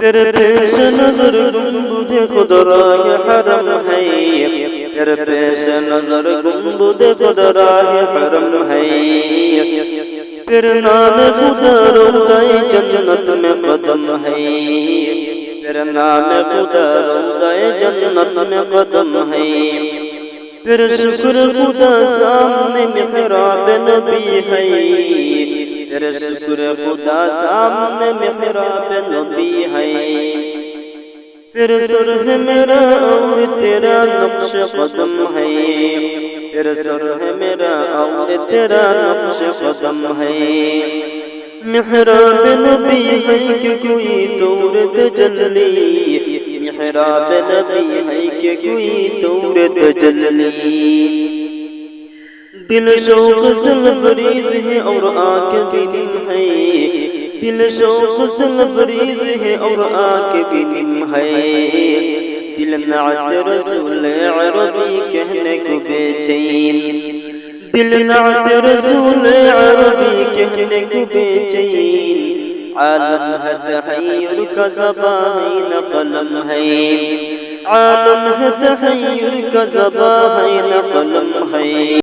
تیرے پیش نظر گنبد خودرائے حرم ہے، تیرے پیش نظر گنبد خودرائے حرم ہے، تیرے نام خدا روضہ جنت میں قدم ہے، تیرے نام خدا روضہ جنت میں قدم ہے، پھر شکر خدا سامنے محراب نبی ہے، پھر شکر خدا سامنے محراب نبی ہے، پھر سر ہے میرا اور تیرا نقش قدم ہے، پھر سر ہے میرا اور تیرا نقش قدم ہے، محراب نبی ہے کہ کوئی دور تجلی، محراب نبی ہے کہ کوئی دور تجلی، دل شوق سے لبریز ہے اور آنکھ بھی نم ہے، دل شوق سے لبریز ہے اور آنکھ بھی نم ہے، دل نعت رسول عربی کہنے کو بے چین، دل نعت رسول عربی کہنے کو بے چین، عالم ہے تحیر کا زبان قلم ہے، عالم ہے تحیر کا زبان قلم ہے۔